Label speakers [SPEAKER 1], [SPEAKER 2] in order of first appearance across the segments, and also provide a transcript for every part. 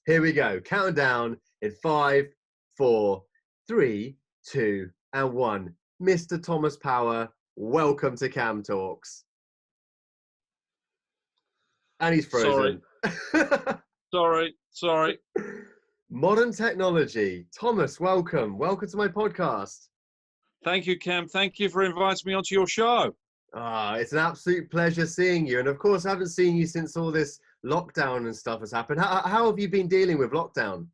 [SPEAKER 1] Here we go. Countdown in 5, 4, 3, 2, and 1. Mr. Thomas Power, welcome to CamTalks. And he's frozen.
[SPEAKER 2] Sorry.
[SPEAKER 1] Modern technology. Thomas, welcome. Welcome to my podcast.
[SPEAKER 2] Thank you, Cam. Thank you for inviting me onto your show.
[SPEAKER 1] It's an absolute pleasure seeing you. And of course, I haven't seen you since all this lockdown and stuff has happened. How have you been dealing with lockdown?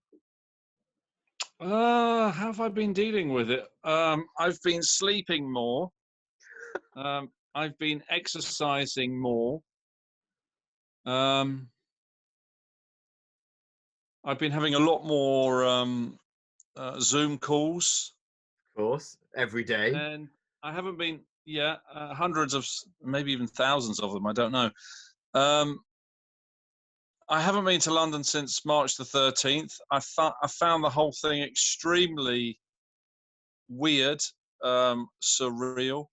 [SPEAKER 2] How have I been dealing with it? I've been sleeping more. I've been exercising more. I've been having a lot more Zoom calls.
[SPEAKER 1] Of course, every day.
[SPEAKER 2] And I haven't been, hundreds of, maybe even thousands of them, I don't know. I haven't been to London since March the 13th. I found the whole thing extremely weird, surreal.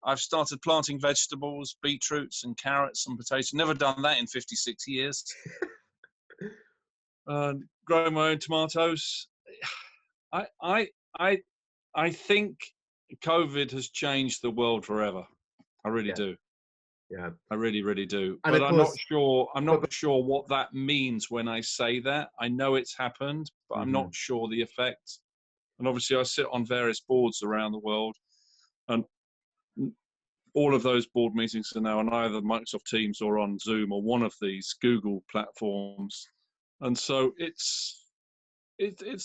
[SPEAKER 2] I've started planting vegetables, beetroots and carrots and potatoes. Never done that in 56 years. Growing my own tomatoes. I think COVID has changed the world forever. I really do.
[SPEAKER 1] Yeah,
[SPEAKER 2] I really do.
[SPEAKER 1] And
[SPEAKER 2] but
[SPEAKER 1] of
[SPEAKER 2] I'm
[SPEAKER 1] course,
[SPEAKER 2] not sure what that means when I say that. I know it's happened, but I'm not sure the effect. And obviously, I sit on various boards around the world, and all of those board meetings are now on either Microsoft Teams or on Zoom or one of these Google platforms. And so it's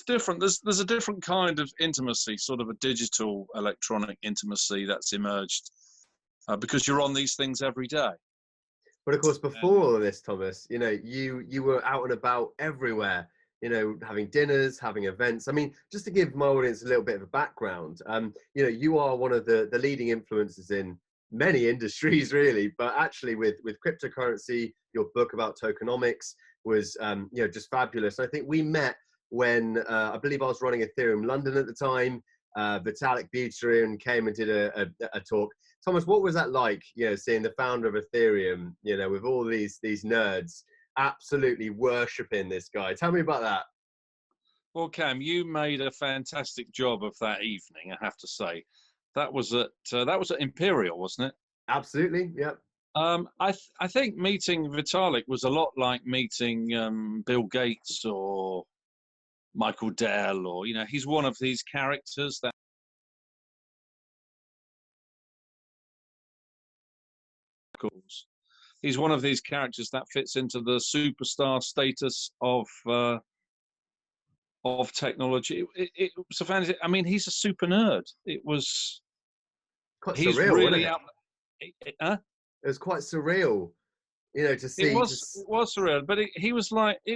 [SPEAKER 2] different. There's a different kind of intimacy, sort of a digital electronic intimacy that's emerged because you're on these things every day.
[SPEAKER 1] But of course, before all of this, Thomas, you were out and about everywhere, having dinners, having events. I mean, just to give my audience a little bit of a background, you are one of the leading influencers in many industries, really, but actually with cryptocurrency, your book about tokenomics was, just fabulous. I think we met when I believe I was running Ethereum London at the time. Vitalik Buterin came and did a talk. Thomas, what was that like, seeing the founder of Ethereum, with all these nerds absolutely worshipping this guy? Tell me about that.
[SPEAKER 2] Well, Cam, you made a fantastic job of that evening, I have to say. That was at Imperial, wasn't it?
[SPEAKER 1] Absolutely, yeah.
[SPEAKER 2] I think meeting Vitalik was a lot like meeting Bill Gates or Michael Dell, or he's one of these characters that he's one of these characters that fits into the superstar status of technology. It was a fantasy. I mean, he's a super nerd. It was
[SPEAKER 1] quite
[SPEAKER 2] he's
[SPEAKER 1] surreal,
[SPEAKER 2] really
[SPEAKER 1] wasn't it? It was quite surreal, to see.
[SPEAKER 2] It was surreal, but it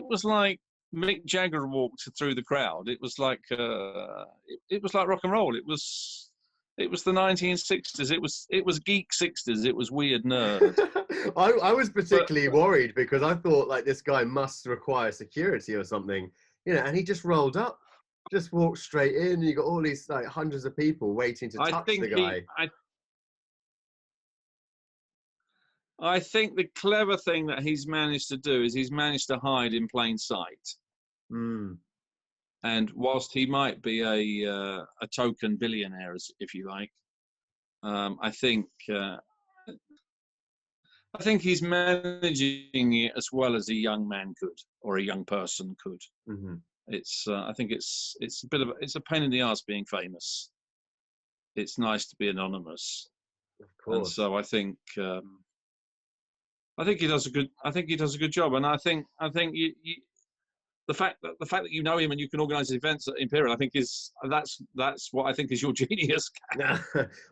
[SPEAKER 2] was like Mick Jagger walked through the crowd. It was like it was like rock and roll. It was the 1960s. It was geek 60s. It was weird nerd.
[SPEAKER 1] I was particularly worried because I thought like this guy must require security or something, and he just rolled up, just walked straight in. And you got all these like hundreds of people waiting to touch the guy.
[SPEAKER 2] I think the clever thing that he's managed to do is he's managed to hide in plain sight. And whilst he might be a token billionaire, if you like, I think he's managing it as well as a young man could or a young person could. I think it's a pain in the arse being famous. It's nice to be anonymous.
[SPEAKER 1] Of course.
[SPEAKER 2] And so I think he does a good job, and I think you the fact that you know him and you can organise events at Imperial, I think that's what I think is your genius.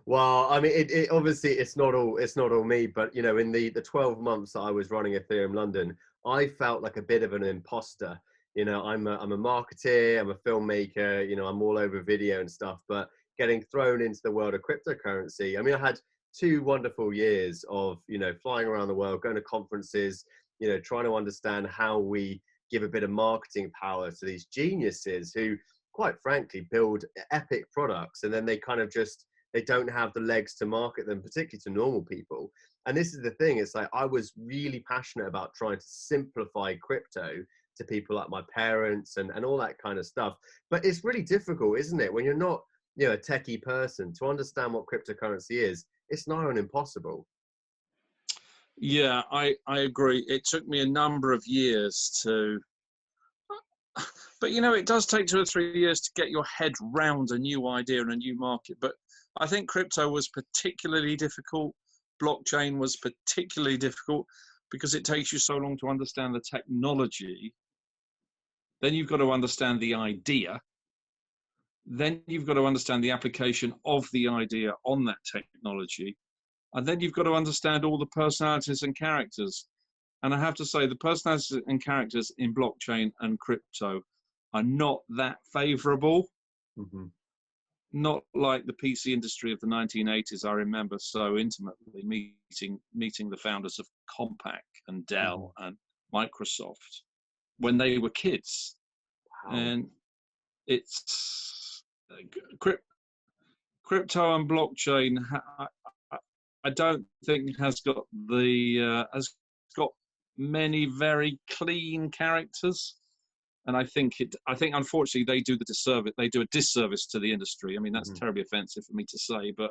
[SPEAKER 1] Well, I mean, it obviously it's not all me, but in the 12 months that I was running Ethereum London, I felt like a bit of an imposter. I'm a marketer, I'm a filmmaker, I'm all over video and stuff, but getting thrown into the world of cryptocurrency, I mean, I had 2 wonderful years of, flying around the world, going to conferences, trying to understand how we give a bit of marketing power to these geniuses who, quite frankly, build epic products. And then they kind of they don't have the legs to market them, particularly to normal people. And this is the thing. It's like, I was really passionate about trying to simplify crypto to people like my parents and all that kind of stuff. But it's really difficult, isn't it, when you're not, you know, a techie person, to understand what cryptocurrency is. It's nigh on impossible.
[SPEAKER 2] Yeah, I agree. It took me a number of years to, but you know, it does take 2 or 3 years to get your head round a new idea and a new market. But I think crypto was particularly difficult. Blockchain was particularly difficult because it takes you so long to understand the technology. Then you've got to understand the idea. Then you've got to understand the application of the idea on that technology. And then you've got to understand all the personalities and characters. And I have to say, the personalities and characters in blockchain and crypto are not that favorable.
[SPEAKER 1] Mm-hmm.
[SPEAKER 2] Not like the PC industry of the 1980s. I remember so intimately meeting the founders of Compaq and Dell and Microsoft when they were kids.
[SPEAKER 1] Wow.
[SPEAKER 2] And it's crypto and blockchain. I don't think has got many very clean characters, and I think unfortunately they do a disservice to the industry. I mean, that's terribly offensive for me to say, but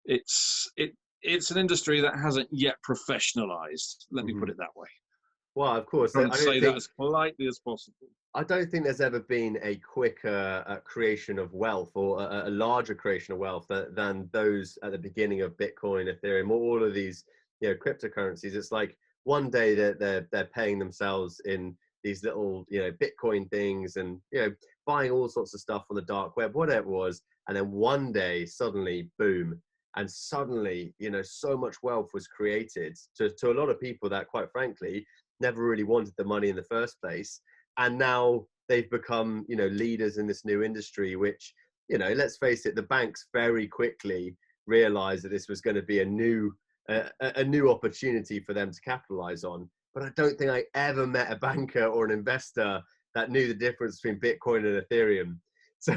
[SPEAKER 2] it's an industry that hasn't yet professionalized. Let me put it that way.
[SPEAKER 1] Well, of course,
[SPEAKER 2] I'm trying to say that as politely as possible.
[SPEAKER 1] I don't think there's ever been a quicker creation of wealth, or a larger creation of wealth than those at the beginning of Bitcoin, Ethereum, all of these, you know, cryptocurrencies. It's like one day they're paying themselves in these little, you know, Bitcoin things, and, you know, buying all sorts of stuff on the dark web, whatever it was, and then one day suddenly, boom, and suddenly, you know, so much wealth was created to a lot of people that, quite frankly, never really wanted the money in the first place. And now they've become, you know, leaders in this new industry, which, you know, let's face it, the banks very quickly realized that this was going to be a new opportunity for them to capitalize on. But I don't think I ever met a banker or an investor that knew the difference between Bitcoin and Ethereum. So,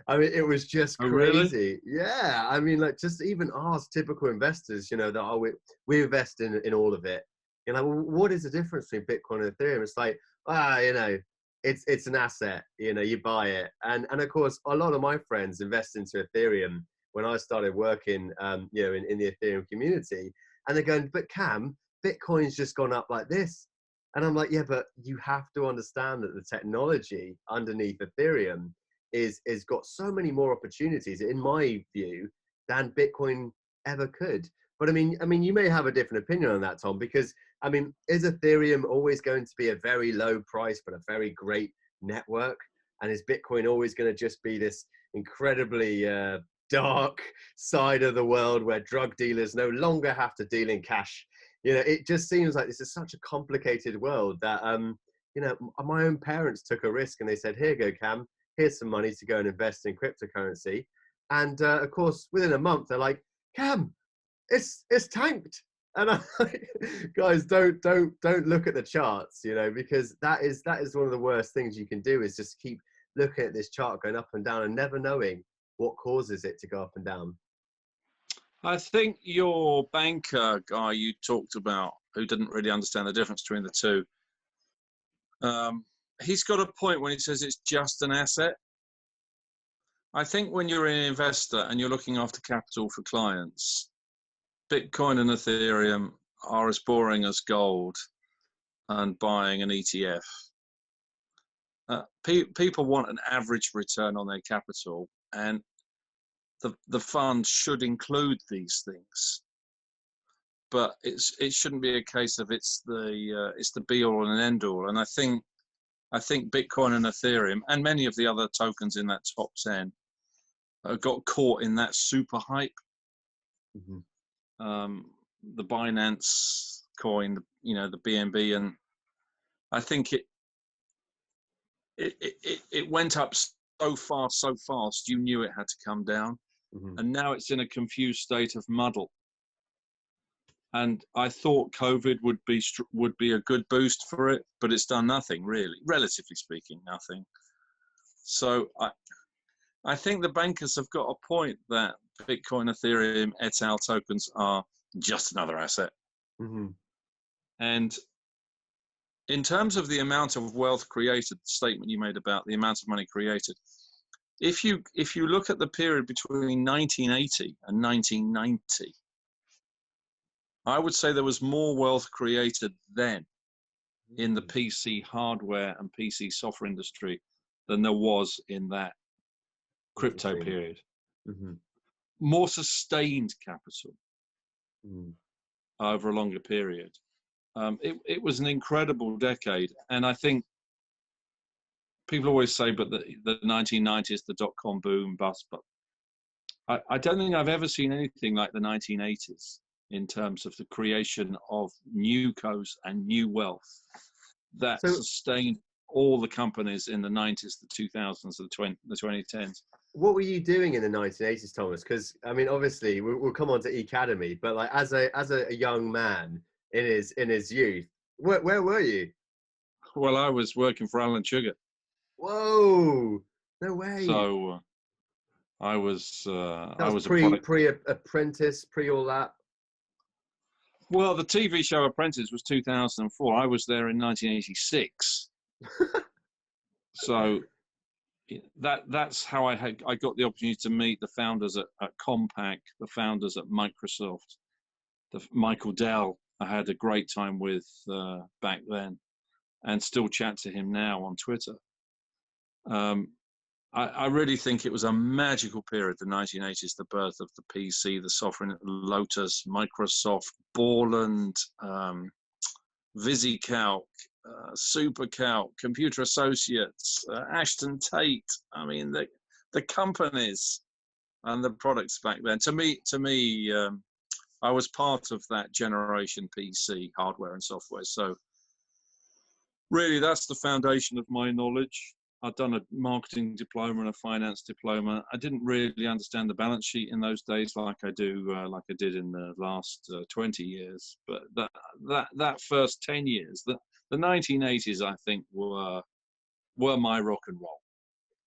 [SPEAKER 1] I mean, it was just crazy. Really? Yeah. I mean, like, just even ask typical investors, you know, that we invest in all of it. You know, well, what is the difference between Bitcoin and Ethereum? It's like, you know, it's an asset, you know, you buy it. And of course, a lot of my friends invest into Ethereum when I started working, you know, in the Ethereum community. And they're going, but Cam, Bitcoin's just gone up like this. And I'm like, yeah, but you have to understand that the technology underneath Ethereum is got so many more opportunities, in my view, than Bitcoin ever could. But I mean, you may have a different opinion on that, Tom, because I mean, is Ethereum always going to be a very low price but a very great network? And is Bitcoin always going to just be this incredibly dark side of the world where drug dealers no longer have to deal in cash? You know, it just seems like this is such a complicated world that, you know, my own parents took a risk and they said, here you go, Cam, here's some money to go and invest in cryptocurrency. And of course, within a month, they're like, Cam, it's tanked. And I'm like, guys, don't look at the charts, you know, because that is one of the worst things you can do, is just keep looking at this chart going up and down and never knowing what causes it to go up and down.
[SPEAKER 2] I think your banker guy you talked about, who didn't really understand the difference between the two, he's got a point when he says it's just an asset. I think when you're an investor and you're looking after capital for clients, Bitcoin and Ethereum are as boring as gold and buying an ETF. People want an average return on their capital, and the fund should include these things. But it shouldn't be a case of it's the be all and end all. And I think Bitcoin and Ethereum and many of the other tokens in that top 10 got caught in that super hype. The Binance coin, you know, the BNB, and I think it went up so fast you knew it had to come down. And now it's in a confused state of muddle. And I thought COVID would be a good boost for it, but it's done nothing really, relatively speaking, nothing. So I think the bankers have got a point that Bitcoin, Ethereum, et al. Tokens are just another asset. And in terms of the amount of wealth created, the statement you made about the amount of money created, if you look at the period between 1980 and 1990, I would say there was more wealth created then in the PC hardware and PC software industry than there was in that crypto period. More sustained capital over a longer period. It was an incredible decade, and I think people always say, but the 1990s, the dot-com boom bust, but I don't think I've ever seen anything like the 1980s in terms of the creation of new codes and new wealth that sustained all the companies in the 90s, the 2000s, the 2010s.
[SPEAKER 1] What were you doing in the 1980s, Thomas? Because I mean, obviously, we'll come on to Ecademy, but like as a young man in his youth, where were you?
[SPEAKER 2] Well, I was working for Alan Sugar.
[SPEAKER 1] Whoa! No way.
[SPEAKER 2] So I was
[SPEAKER 1] pre-apprentice, pre all that.
[SPEAKER 2] Well, the TV show Apprentice was 2004. I was there in 1986. So that's how I got the opportunity to meet the founders at Compaq, the founders at Microsoft, Michael Dell. I had a great time with back then, and still chat to him now on Twitter. I really think it was a magical period, the 1980s, the birth of the PC, the software, Lotus, Microsoft, Borland, VisiCalc, SuperCalc, Computer Associates, Ashton Tate. I mean, the companies and the products back then. To me, I was part of that generation PC hardware and software. So really, that's the foundation of my knowledge. I'd done a marketing diploma and a finance diploma. I didn't really understand the balance sheet in those days like I did in the last 20 years. But that first 10 years, the 1980s, I think, were my rock and roll.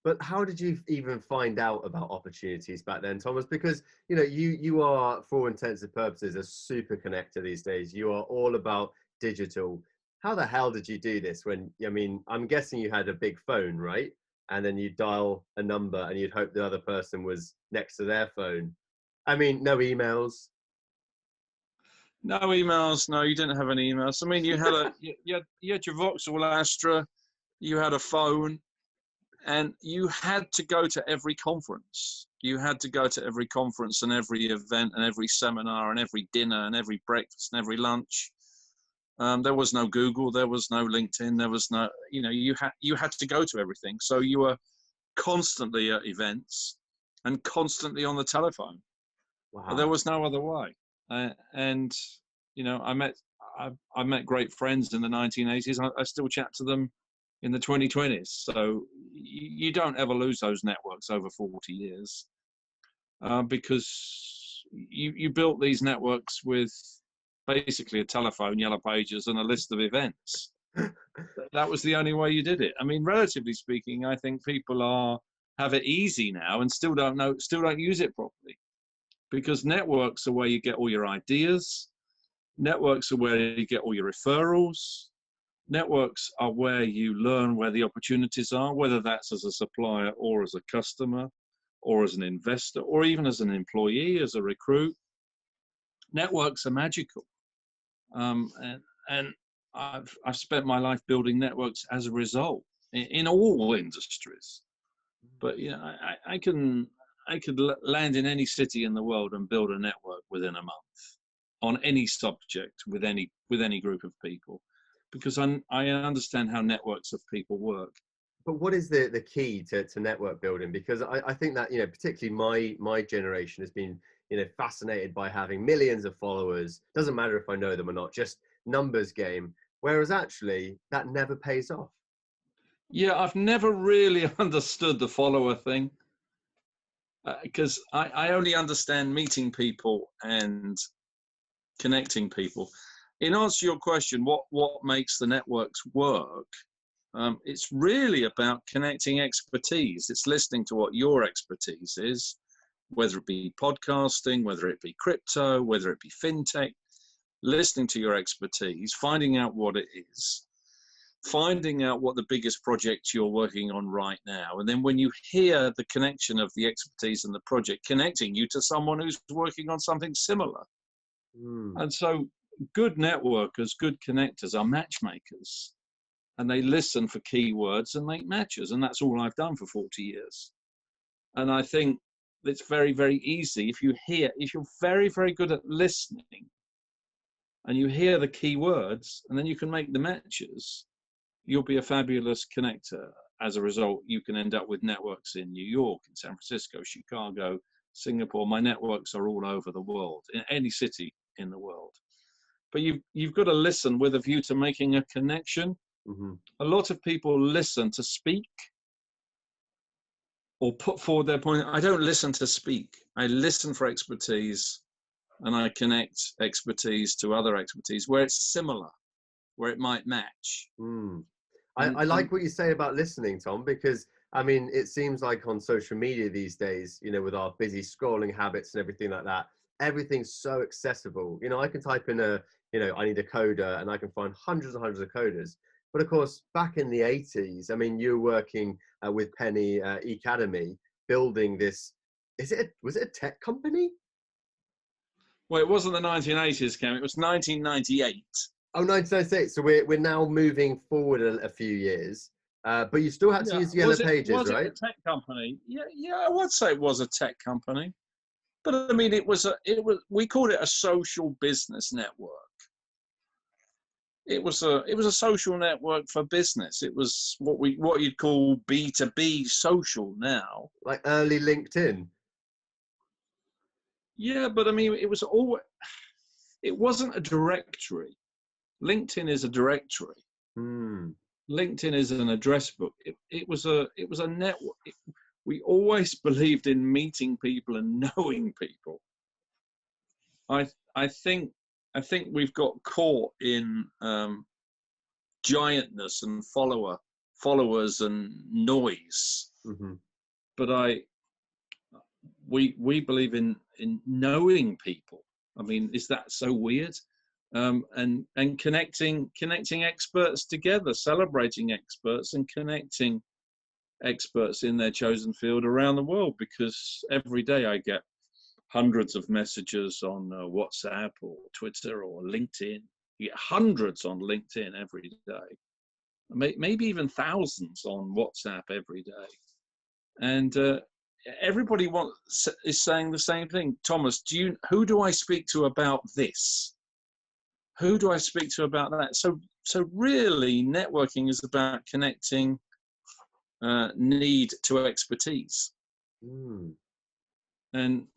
[SPEAKER 1] But how did you even find out about opportunities back then, Thomas? Because you are, for all intents and purposes, a super connector these days. You are all about digital. How the hell did you do this when, I mean, I'm guessing you had a big phone, right? And then you dial a number and you'd hope the other person was next to their phone. I mean, no emails.
[SPEAKER 2] No emails. No, you didn't have any emails. I mean, you had you had your Vauxhall Astra, you had a phone, and you had to go to every conference. You had to go to every conference and every event and every seminar and every dinner and every breakfast and every lunch. There was no Google, there was no LinkedIn, there was no, you had to go to everything. So you were constantly at events and constantly on the telephone. Wow. There was no other way. And I met great friends in the 1980s. I still chat to them in the 2020s. So you don't ever lose those networks over 40 years because you built these networks with basically a telephone, yellow pages, and a list of events. That was the only way you did it. I mean, relatively speaking, I think people have it easy now and still don't use it properly, because networks are where you get all your ideas. Networks are where you get all your referrals. Networks are where you learn where the opportunities are, whether that's as a supplier or as a customer or as an investor or even as an employee, as a recruit. Networks are magical. And I've spent my life building networks as a result in all industries. But I could land in any city in the world and build a network within a month on any subject with any group of people, because I understand how networks of people work.
[SPEAKER 1] But what is the key to network building? Because I think that particularly my generation has been fascinated by having millions of followers. Doesn't matter if I know them or not, just numbers game. Whereas actually that never pays off.
[SPEAKER 2] Yeah, I've never really understood the follower thing, because I only understand meeting people and connecting people. In answer to your question, what makes the networks work? It's really about connecting expertise. It's listening to what your expertise is, whether it be podcasting, whether it be crypto, whether it be fintech, listening to your expertise, finding out what it is, finding out what the biggest project you're working on right now. And then when you hear the connection of the expertise and the project connecting you to someone who's working on something similar. And so good networkers, good connectors are matchmakers, and they listen for keywords and make matches. And that's all I've done for 40 years. And I think it's very, very easy. If you're very, very good at listening and you hear the keywords and then you can make the matches, you'll be a fabulous connector. As a result, you can end up with networks in New York, in San Francisco, Chicago, Singapore. My networks are all over the world, in any city in the world. But you've got to listen with a view to making a connection. A lot of people listen to speak or put forward their point. I don't listen to speak. I listen for expertise, and I connect expertise to other expertise where it's similar, where it might match.
[SPEAKER 1] I like what you say about listening, Tom, because I mean, it seems like on social media these days, you know, with our busy scrolling habits and everything like that, everything's so accessible. You know, I can type in I need a coder, and I can find hundreds and hundreds of coders. But of course, back in the 80s, I mean, you were working with Penny Ecademy, building this. Was it a tech company?
[SPEAKER 2] Well, it wasn't the 1980s, Cam. It was 1998.
[SPEAKER 1] Oh, 1998. So we're now moving forward a few years. But you still had to use Yellow Pages,
[SPEAKER 2] was
[SPEAKER 1] right?
[SPEAKER 2] Was it a tech company? Yeah, I would say it was a tech company. But I mean, we called it a social business network. It was a social network for business. It was what you'd call B2B social now.
[SPEAKER 1] Like early LinkedIn.
[SPEAKER 2] Yeah, but I mean, it wasn't a directory. LinkedIn is a directory. LinkedIn is an address book. It was a network. We always believed in meeting people and knowing people. I think we've got caught in giantness and followers and noise. But we believe in knowing people. I mean, is that so weird? And connecting experts together, celebrating experts and connecting experts in their chosen field around the world, because every day I get hundreds of messages on WhatsApp or Twitter or LinkedIn. You get hundreds on LinkedIn every day, maybe even thousands on WhatsApp every day. And everybody is saying the same thing. Thomas, who do I speak to about this? Who do I speak to about that? So really, networking is about connecting need to expertise. And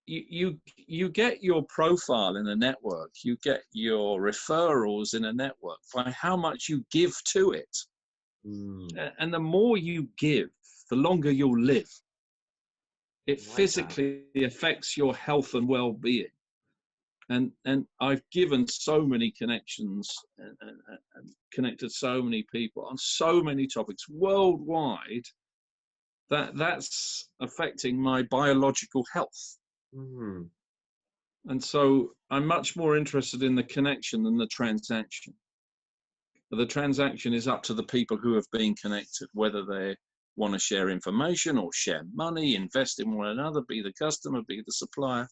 [SPEAKER 2] you get your profile in a network, you get your referrals in a network by how much you give to it. And the more you give, the longer you'll live. It physically affects your health and well-being. And I've given so many connections and connected so many people on so many topics worldwide that's affecting my biological health. And so I'm much more interested in the connection than the transaction. The transaction is up to the people who have been connected, whether they want to share information or share money, invest in one another, be the customer, be the supplier.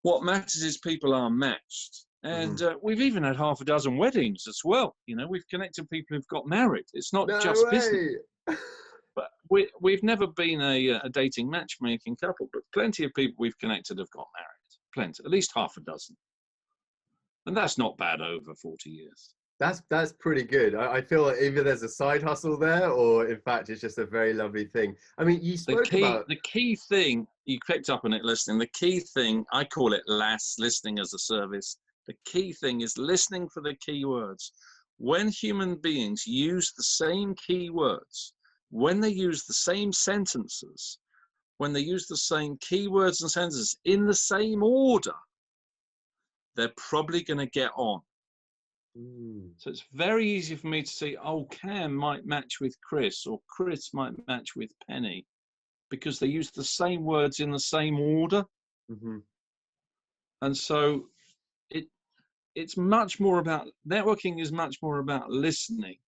[SPEAKER 2] What matters is people are matched. And we've even had half a dozen weddings as well. You know, we've connected people who've got married. It's not just business. But we've never been a dating matchmaking couple, but plenty of people we've connected have got married. Plenty, at least half a dozen. And that's not bad over 40 years.
[SPEAKER 1] That's pretty good. I feel like either there's a side hustle there, or in fact, it's just a very lovely thing. I mean, you spoke about
[SPEAKER 2] the key thing you picked up on it listening. The key thing, I call it LAS, listening as a service. The key thing is listening for the keywords. When human beings use the same keywords, when they use the same sentences, when they use the same keywords and sentences in the same order, they're probably going to get on. So it's very easy for me to say, oh, Cam might match with Chris, or Chris might match with Penny, because they use the same words in the same order. And so it's much more about, networking is much more about listening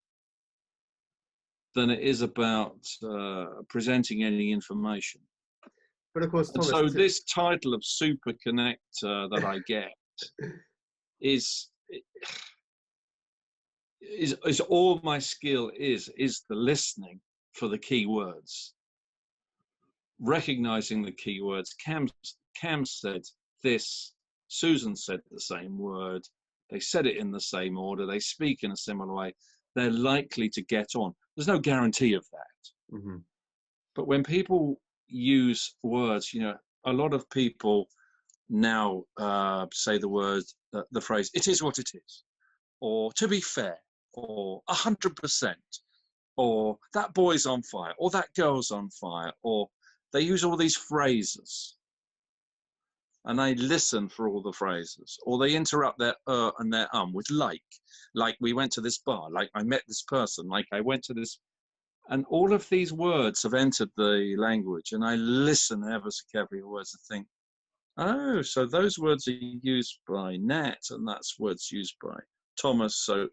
[SPEAKER 2] than it is about presenting any information.
[SPEAKER 1] But of course,
[SPEAKER 2] And
[SPEAKER 1] Thomas,
[SPEAKER 2] so this title of super connector that I get is all my skill is the listening for the key words, recognizing the key words. Cam said this, Susan said the same word, they said it in the same order, they speak in a similar way, they're likely to get on. There's no guarantee of that.
[SPEAKER 1] mm-hmm.
[SPEAKER 2] But when people use words, you know, a lot of people now say the phrase, it is what it is, or to be fair, or 100%, or that boy's on fire, or that girl's on fire, or they use all these phrases. And I listen for all the phrases, or they interrupt their and their with like we went to this bar, like I met this person, like I went to this, and all of these words have entered the language, and I listen ever so carefully to words and think, oh, so those words are used by Nat, and that's words used by Thomas. So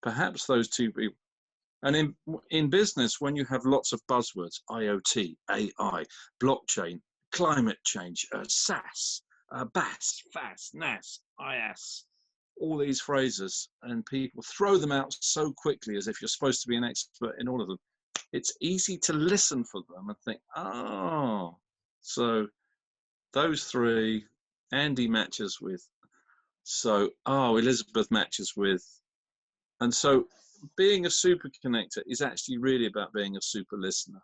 [SPEAKER 2] perhaps those two people. And in business, when you have lots of buzzwords, IoT, AI, blockchain, climate change, SaaS, BAS, FAS, NAS, IaaS, all these phrases, and people throw them out so quickly as if you're supposed to be an expert in all of them. It's easy to listen for them and think, oh, so those three, Andy matches with, so, oh, Elizabeth matches with, and so being a super connector is actually really about being a super listener.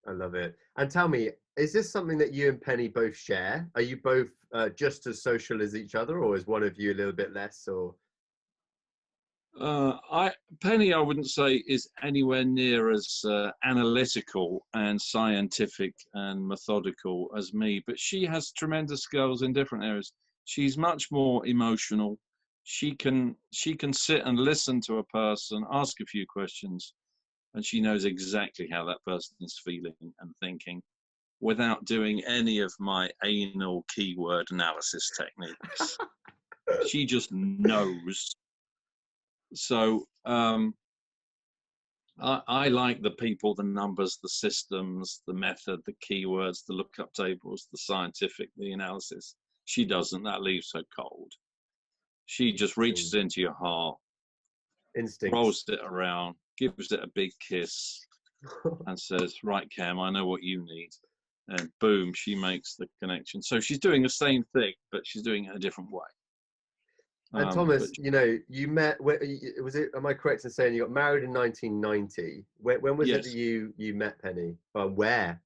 [SPEAKER 1] I love it. And tell me, is this something that you and Penny both share? Are you both just as social as each other, or is one of you a little bit less? Or
[SPEAKER 2] Penny, I wouldn't say is anywhere near as analytical and scientific and methodical as me, but she has tremendous skills in different areas. She's much more emotional. She can sit and listen to a person, ask a few questions, and she knows exactly how that person is feeling and thinking without doing any of my anal keyword analysis techniques. She just knows. So I like the people, the numbers, the systems, the method, the keywords, the lookup tables, the scientific, the analysis. She doesn't. That leaves her cold. She just reaches into your heart,
[SPEAKER 1] instincts,
[SPEAKER 2] rolls it around, gives it a big kiss, and says, right, Cam, I know what you need. And boom, she makes the connection. So she's doing the same thing, but she's doing it a different way.
[SPEAKER 1] And Thomas, you know, you met, was it, am I correct in saying you got married in 1990? When was it that you met Penny? Where?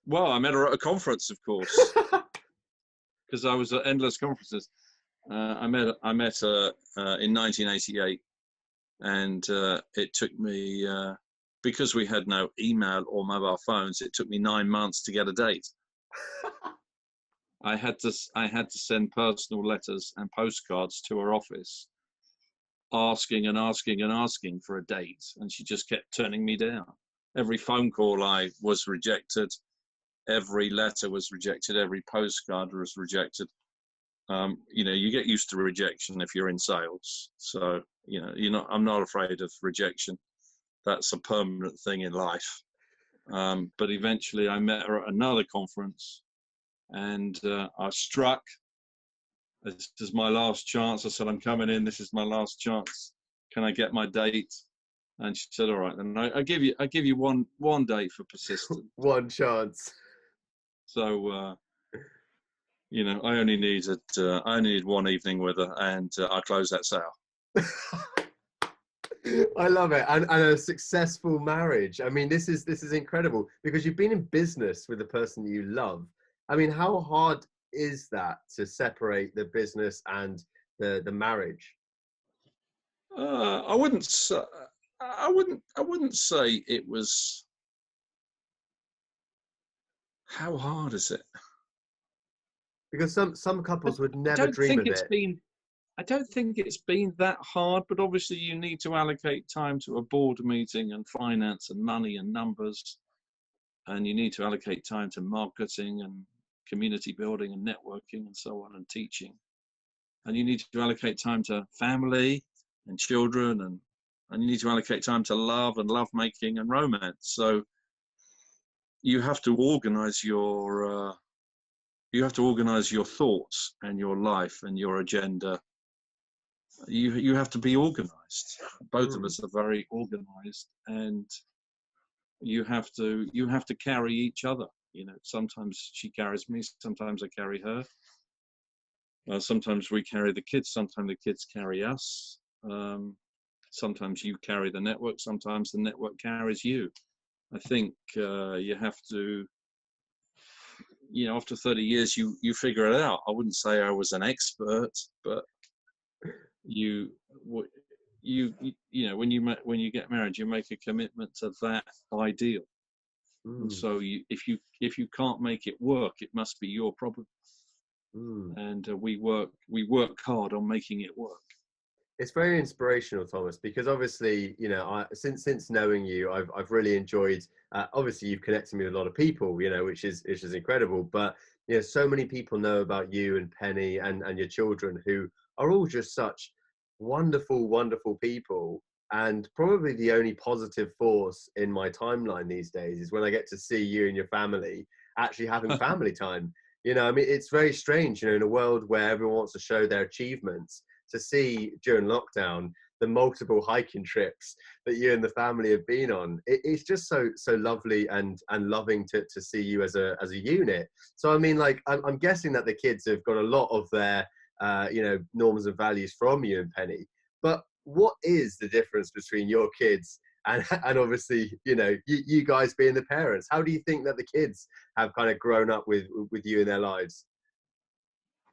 [SPEAKER 2] Well, I met her at a conference, of course, because I was at endless conferences. I met her in 1988, and it took me, because we had no email or mobile phones, it took me 9 months to get a date. I had to send personal letters and postcards to her office, asking and asking and asking for a date, and she just kept turning me down. Every phone call I was rejected, every letter was rejected, every postcard was rejected. You know, you get used to rejection if you're in sales, so you know, I'm not afraid of rejection. That's a permanent thing in life. But eventually, I met her at another conference. And I struck. This is my last chance. I said, I'm coming in. This is my last chance. Can I get my date? And she said, all right. Then I give you one day for persistence.
[SPEAKER 1] One chance.
[SPEAKER 2] So you know, I only needed one evening with her, and I closed that sale.
[SPEAKER 1] I love it, and a successful marriage. I mean, this is incredible because you've been in business with the person you love. I mean, how hard is that to separate the business and the marriage?
[SPEAKER 2] I wouldn't say it was. How hard is it?
[SPEAKER 1] Because some couples would never dream of it.
[SPEAKER 2] I don't think it's been that hard, but obviously you need to allocate time to a board meeting and finance and money and numbers, and you need to allocate time to marketing and community building and networking and so on and teaching. and you need to allocate time to family and children, and you need to allocate time to love and love making and romance. So you have to organize your thoughts and your life and your agenda. You have to be organized. Both of us are very organized, and you have to carry each other. Sometimes she carries me, sometimes I carry her. Sometimes we carry the kids, sometimes the kids carry us. Sometimes you carry the network, sometimes the network carries you. I think you have to, after 30 years, you figure it out. I wouldn't say I was an expert, but when you get married, you make a commitment to that ideal. And so if you can't make it work, it must be your problem. And we work hard on making it work.
[SPEAKER 1] It's very inspirational, Thomas, because obviously, since knowing you, I've really enjoyed. Obviously, you've connected me with a lot of people, which is incredible. But so many people know about you and Penny and your children, who are all just such wonderful, wonderful people. And probably the only positive force in my timeline these days is when I get to see you and your family actually having family time. It's very strange, in a world where everyone wants to show their achievements, to see during lockdown the multiple hiking trips that you and the family have been on. It's just so lovely and loving to see you as a unit. So I'm guessing that the kids have got a lot of their norms and values from you and Penny. But what is the difference between your kids and obviously you guys being the parents? How do you think that the kids have kind of grown up with you in their lives?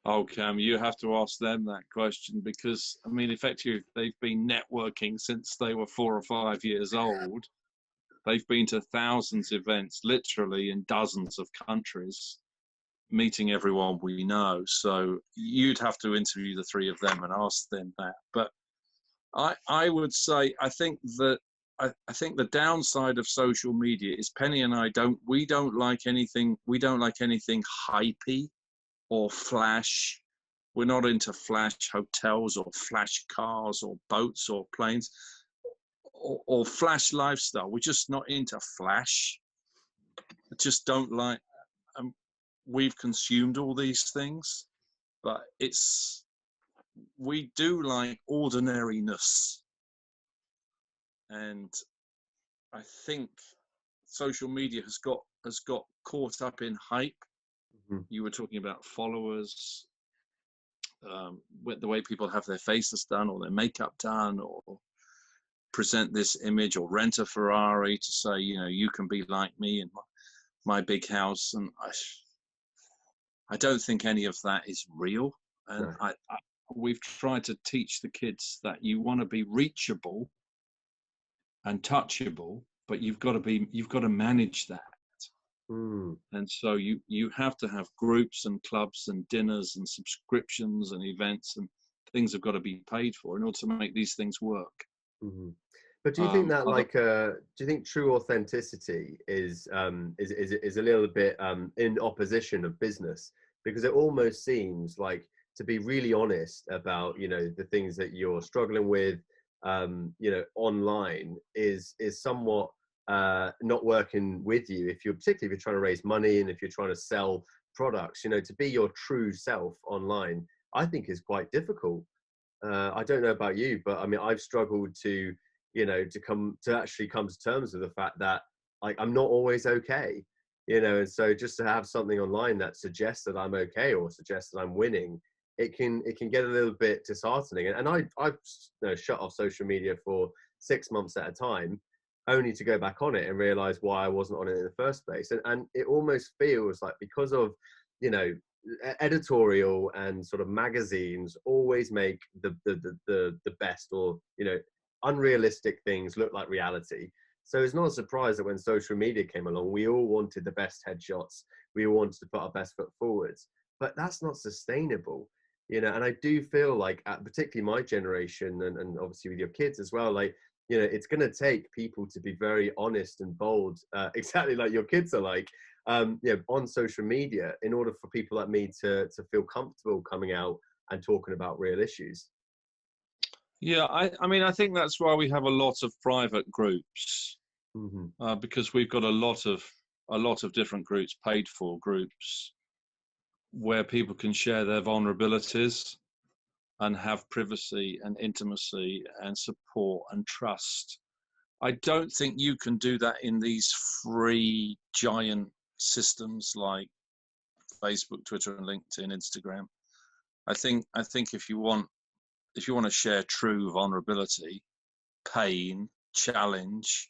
[SPEAKER 2] Oh, Cam, you have to ask them that question, because effectively they've been networking since they were 4 or 5 years old. They've been to thousands of events, literally in dozens of countries, meeting everyone we know. So you'd have to interview the three of them and ask them that. But I would say, I think the downside of social media is Penny and I don't like anything hypey or flash. We're not into flash hotels or flash cars or boats or planes or flash lifestyle. We're just not into flash. I just don't like. We've consumed all these things, but we do like ordinariness, and I think social media has got caught up in hype. You were talking about followers, the way people have their faces done or their makeup done, or present this image, or rent a Ferrari to say, you can be like me in my big house. And I don't think any of that is real. And no. We've tried to teach the kids that you want to be reachable and touchable, but you've got to manage that. And so you have to have groups and clubs and dinners and subscriptions and events, and things have got to be paid for in order to make these things work.
[SPEAKER 1] But do you think that do you think true authenticity is a little bit in opposition of business? Because it almost seems like, to be really honest about the things that you're struggling with online is somewhat not working with you, particularly if you're trying to raise money and if you're trying to sell products. To be your true self online, I think, is quite difficult. I don't know about you, but I've struggled to actually come to terms with the fact that I'm not always okay, and so just to have something online that suggests that I'm okay or suggests that I'm winning, it can get a little bit disheartening. And I've shut off social media for 6 months at a time, only to go back on it and realize why I wasn't on it in the first place. And it almost feels like, because of editorial and sort of magazines always make the best or unrealistic things look like reality. So it's not a surprise that when social media came along, we all wanted the best headshots, we all wanted to put our best foot forwards, but that's not sustainable. And I do feel like, particularly my generation, and obviously with your kids as well, it's going to take people to be very honest and bold, exactly like your kids are like, on social media, in order for people like me to feel comfortable coming out and talking about real issues.
[SPEAKER 2] Yeah, I mean, I think that's why we have a lot of private groups, because we've got a lot of different groups, paid for groups, where people can share their vulnerabilities and have privacy and intimacy and support and trust. I don't think you can do that in these free giant systems like Facebook, Twitter, and LinkedIn, Instagram. I think if you want to share true vulnerability, pain, challenge,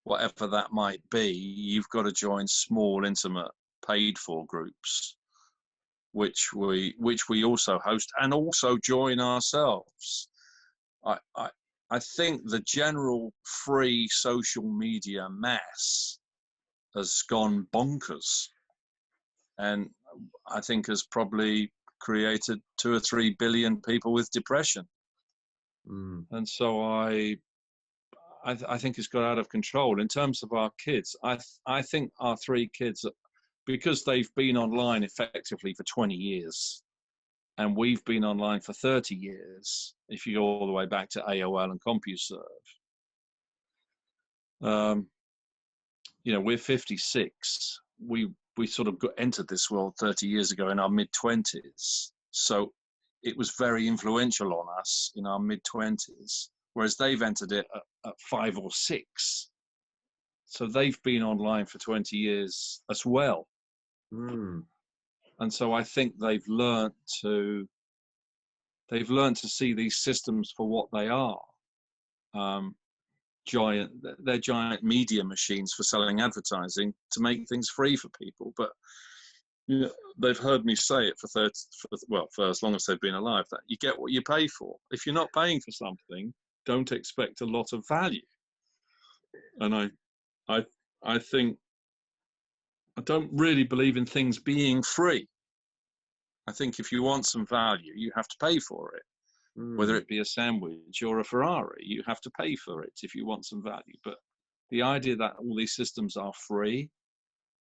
[SPEAKER 2] whatever that might be, you've got to join small, intimate, paid-for groups, which we also host and also join ourselves. I think the general free social media mass has gone bonkers, and I think has probably created 2 or 3 billion people with depression. And so I think it's got out of control. In terms of our kids, I think our 3 kids, because they've been online effectively for 20 years, and we've been online for 30 years, if you go all the way back to AOL and CompuServe. You know, we're 56. We sort of entered this world 30 years ago in our mid-20s. So it was very influential on us in our mid-20s, whereas they've entered it at 5 or 6. So they've been online for 20 years as well. And so I think they've learned to see these systems for what they are. They're giant media machines for selling advertising to make things free for people. But you know, they've heard me say it for as long as they've been alive, that you get what you pay for. If you're not paying for something, don't expect a lot of value. And I think I don't really believe in things being free. I think if you want some value, you have to pay for it. Whether it be a sandwich or a Ferrari, you have to pay for it if you want some value. But the idea that all these systems are free,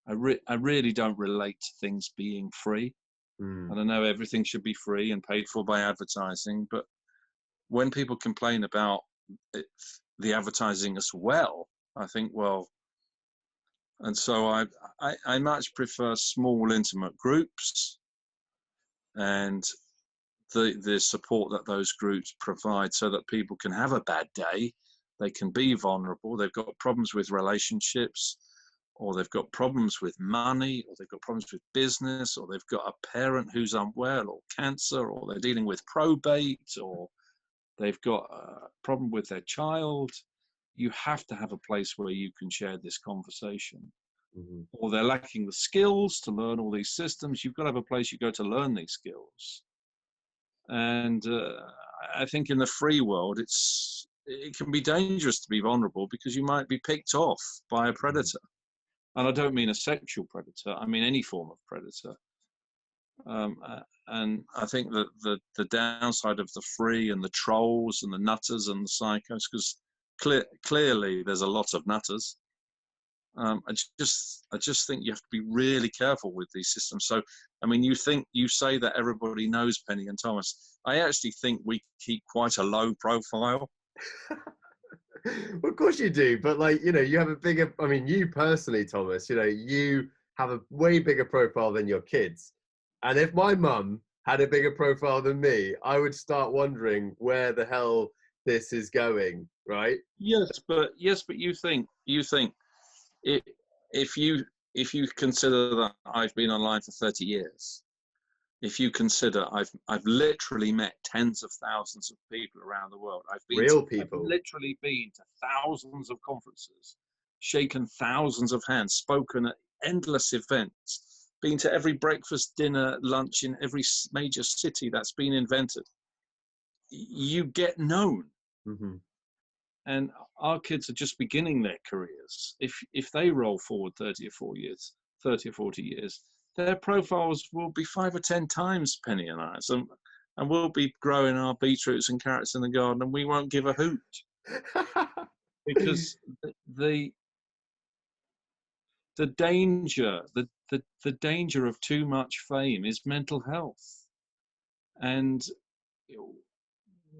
[SPEAKER 2] I really don't relate to things being free. And I know everything should be free and paid for by advertising, but when people complain about the advertising as well, I think, well, and so I much prefer small, intimate groups and the support that those groups provide, so that people can have a bad day, they can be vulnerable, they've got problems with relationships, or they've got problems with money, or they've got problems with business, or they've got a parent who's unwell, or cancer, or they're dealing with probate, or they've got a problem with their child. You have to have a place where you can share this conversation. Or they're lacking the skills to learn all these systems. You've got to have a place you go to learn these skills. And I think in the free world, it can be dangerous to be vulnerable, because you might be picked off by a predator. And I don't mean a sexual predator, I mean any form of predator. And I think that the downside of the free and the trolls and the nutters and the psychos, because clearly there's a lot of nutters. I just think you have to be really careful with these systems. So, I mean, you say that everybody knows Penny and Thomas. I actually think we keep quite a low profile.
[SPEAKER 1] Well, of course you do, but like, you know, you have a bigger, I mean, you personally, Thomas, you know, you have a way bigger profile than your kids. And if my mum had a bigger profile than me, I would start wondering where the hell this is going, right?
[SPEAKER 2] Yes, but you think if you consider that I've been online for 30 years, if you consider I've literally met tens of thousands of people around the world. I've literally been to thousands of conferences, shaken thousands of hands, spoken at endless events, been to every breakfast, dinner, lunch in every major city that's been invented. You get known. And our kids are just beginning their careers. If they roll forward 30 or 40 years, their profiles will be 5 or 10 times Penny and ours, and we'll be growing our beetroots and carrots in the garden, and we won't give a hoot. Because the danger of too much fame is mental health. And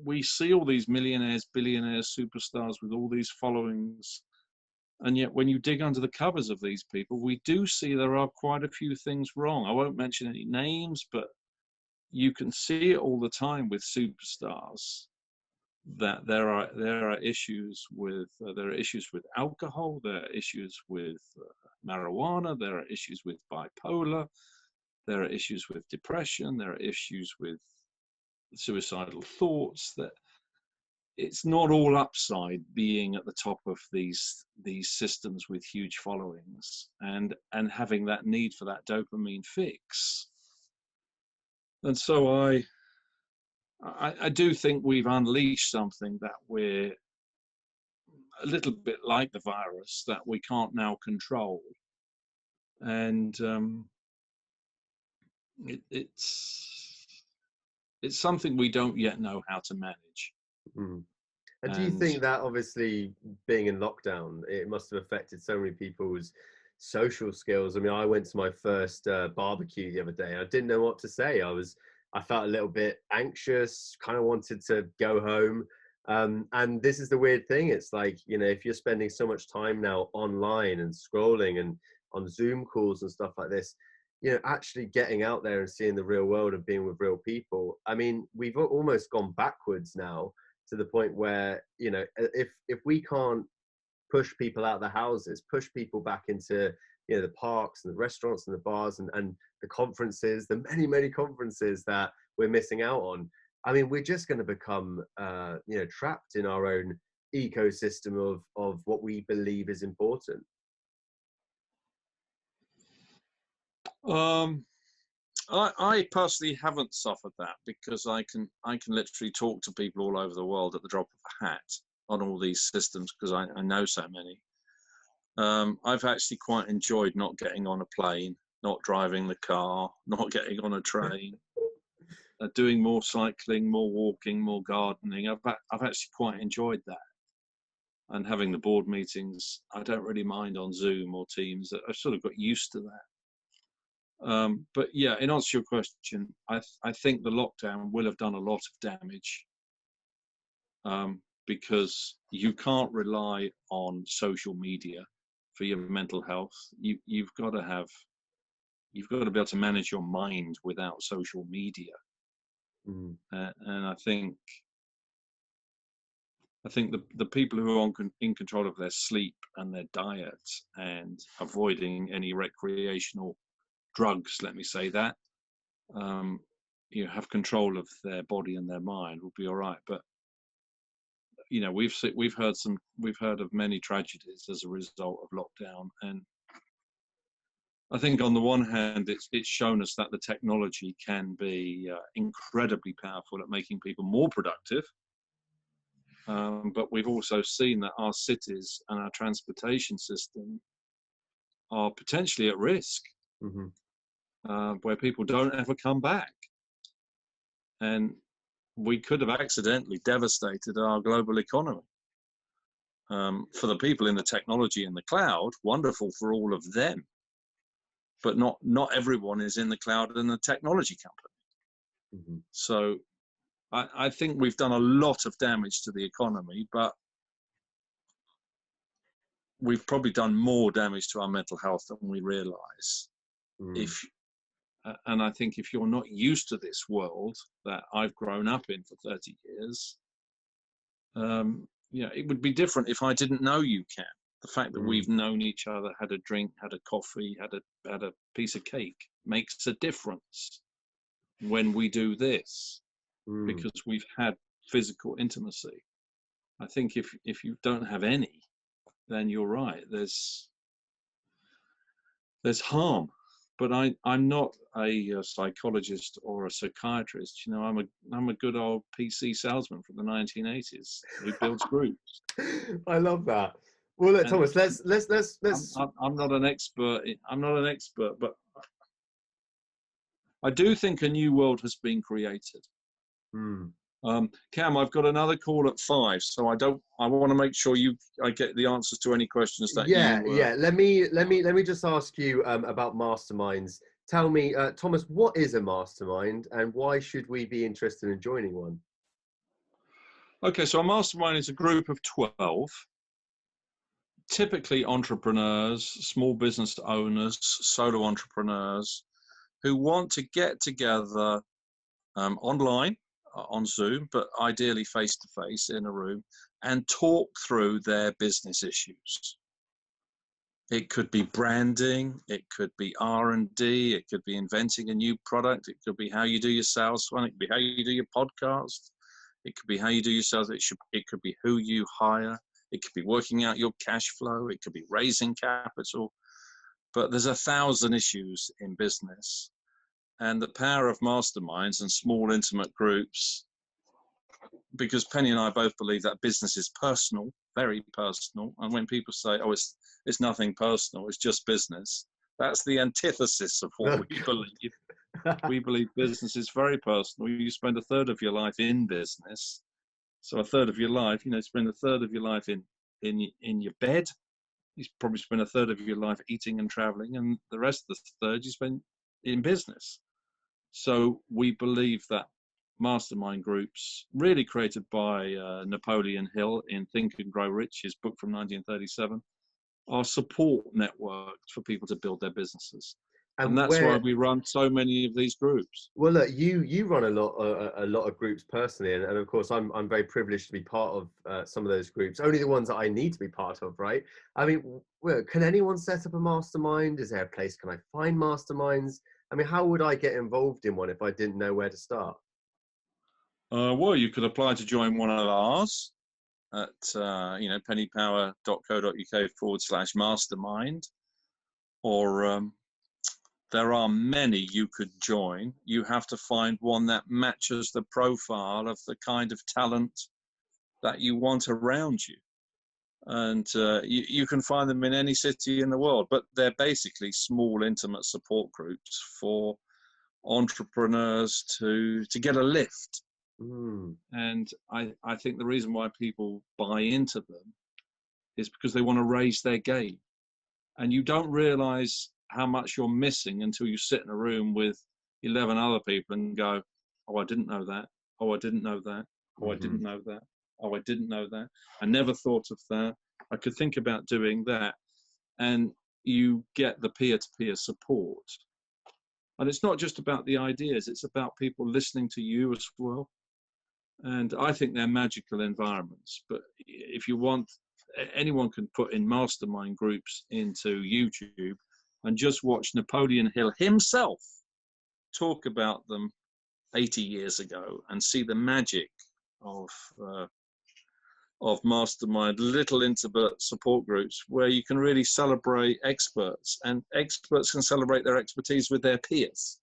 [SPEAKER 2] we see all these millionaires, billionaires, superstars with all these followings. And yet when you dig under the covers of these people, we do see there are quite a few things wrong. I won't mention any names, but you can see it all the time with superstars, that there are issues with alcohol, there are issues with marijuana, there are issues with bipolar, there are issues with depression, there are issues with suicidal thoughts. That it's not all upside being at the top of these systems with huge followings and having that need for that dopamine fix. And so I do think we've unleashed something that we're a little bit like the virus that we can't now control. And it's something we don't yet know how to manage.
[SPEAKER 1] Mm. And do you think that, obviously being in lockdown, it must have affected so many people's social skills? I mean, I went to my first barbecue the other day. I didn't know what to say. I felt a little bit anxious, kind of wanted to go home. And this is the weird thing. It's like, you know, if you're spending so much time now online and scrolling and on Zoom calls and stuff like this, you know, actually getting out there and seeing the real world and being with real people. I mean, we've almost gone backwards now, to the point where, you know, if we can't push people out of the houses, push people back into, you know, the parks and the restaurants and the bars and the conferences, the many conferences that we're missing out on, I mean, we're just going to become, you know, trapped in our own ecosystem of what we believe is important.
[SPEAKER 2] I personally haven't suffered that, because I can literally talk to people all over the world at the drop of a hat on all these systems, because I know so many. I've actually quite enjoyed not getting on a plane, not driving the car, not getting on a train, doing more cycling, more walking, more gardening. I've actually quite enjoyed that. And having the board meetings, I don't really mind on Zoom or Teams. I've sort of got used to that. But yeah, in answer to your question, I think the lockdown will have done a lot of damage, because you can't rely on social media for your mental health. You've got to be able to manage your mind without social media. Mm. And I think the people who are in control of their sleep and their diet and avoiding any recreational drugs, let me say that, you have control of their body and their mind, will be all right. But you know, we've heard of many tragedies as a result of lockdown, and I think on the one hand, it's shown us that the technology can be incredibly powerful at making people more productive. But we've also seen that our cities and our transportation system are potentially at risk. Mm-hmm. Where people don't ever come back. And we could have accidentally devastated our global economy. For the people in the technology in the cloud, wonderful for all of them. But not everyone is in the cloud and the technology company. Mm-hmm. So I think we've done a lot of damage to the economy, but we've probably done more damage to our mental health than we realize. Mm. And I think if you're not used to this world that I've grown up in for 30 years, you know, it would be different if I didn't know you, Cam. The fact that we've known each other, had a drink, had a coffee, had a piece of cake makes a difference when we do this, because we've had physical intimacy. I think if you don't have any, then you're right. There's harm. But I'm not a psychologist or a psychiatrist. You know, I'm a good old PC salesman from the 1980s who builds groups.
[SPEAKER 1] I love that. Well, look, Thomas, let's.
[SPEAKER 2] I'm not an expert. I'm not an expert, but I do think a new world has been created. Cam, I've got another call at 5, so I want to make sure I get the answers to any questions that
[SPEAKER 1] Yeah. Let me just ask you about masterminds. tell me, Thomas, what is a mastermind and why should we be interested in joining one?
[SPEAKER 2] Okay, so a mastermind is a group of 12, typically entrepreneurs, small business owners, solo entrepreneurs, who want to get together online, on Zoom, but ideally face-to-face in a room, and talk through their business issues. It could be branding, it could be R&D, it could be inventing a new product, it could be how you do your sales funnel, it could be how you do your podcast, it could be how you do your sales, it could be who you hire, it could be working out your cash flow, it could be raising capital, but there's 1,000 issues in business. And the power of masterminds and small intimate groups, because Penny and I both believe that business is personal, very personal. And when people say, oh, it's nothing personal, it's just business, that's the antithesis of what we believe. We believe business is very personal. You spend a third of your life in business. So a third of your life, spend a third of your life in your bed. You probably spend a third of your life eating and traveling, and the rest of the third you spend in business. So we believe that mastermind groups, really created by Napoleon Hill in Think and Grow Rich, his book from 1937, are support networks for people to build their businesses. And that's why we run so many of these groups.
[SPEAKER 1] Well, look, you run a lot of groups personally, and of course I'm very privileged to be part of some of those groups. Only the ones that I need to be part of, right? I mean, well, can anyone set up a mastermind? Is there a place? Can I find masterminds? I mean, how would I get involved in one if I didn't know where to start?
[SPEAKER 2] Well, you could apply to join one of ours at pennypower.co.uk/mastermind, or there are many you could join. You have to find one that matches the profile of the kind of talent that you want around you. And you can find them in any city in the world, but they're basically small, intimate support groups for entrepreneurs to get a lift. And I think the reason why people buy into them is because they want to raise their game. And you don't realize how much you're missing until you sit in a room with 11 other people and go, oh, I didn't know that. Oh, I didn't know that. Oh, I didn't know that. Oh, I didn't know that. I never thought of that. I could think about doing that. And you get the peer-to-peer support. And it's not just about the ideas, it's about people listening to you as well. And I think they're magical environments. But if you want, anyone can put in mastermind groups into YouTube and just watch Napoleon Hill himself talk about them 80 years ago and see the magic of mastermind, little intimate support groups where you can really celebrate experts, and experts can celebrate their expertise with their peers.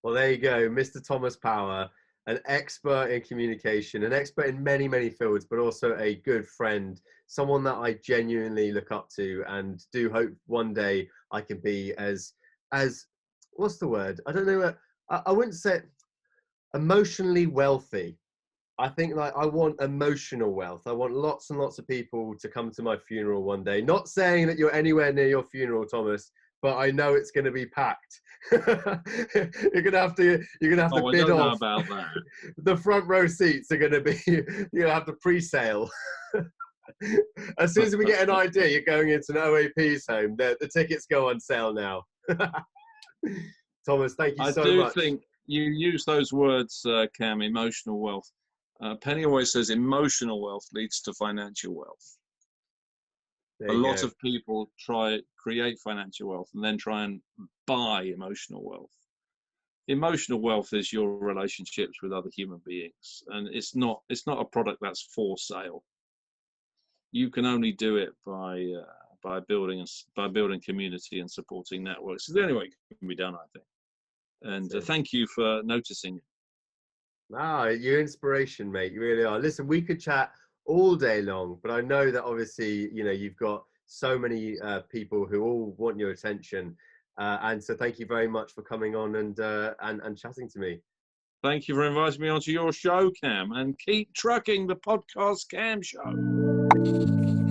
[SPEAKER 1] Well, there you go, Mr. Thomas Power, an expert in communication, an expert in many, many fields, but also a good friend, someone that I genuinely look up to and do hope one day I can be as what's the word? I don't know. I wouldn't say emotionally wealthy. I think like I want emotional wealth. I want lots and lots of people to come to my funeral one day. Not saying that you're anywhere near your funeral, Thomas, but I know it's going to be packed. You're gonna have to bid off.
[SPEAKER 2] I don't know about that.
[SPEAKER 1] The front row seats are going to be. You're gonna have to pre-sale. As soon as we get an idea, you're going into an OAP's home. The tickets go on sale now. Thomas, thank you so much.
[SPEAKER 2] I do think you use those words, Cam, emotional wealth. Penny always says emotional wealth leads to financial wealth. A lot of people create financial wealth and then try and buy emotional wealth. Emotional wealth is your relationships with other human beings, and it's not a product that's for sale. You can only do it by building community and supporting networks. It's the only way it can be done, I think. And thank you for noticing it.
[SPEAKER 1] Ah, you're inspiration, mate. You really are. Listen, we could chat all day long, but I know that obviously, you've got so many people who all want your attention. And so thank you very much for coming on and chatting to me.
[SPEAKER 2] Thank you for inviting me onto your show, Cam, and keep trucking the podcast Cam Show.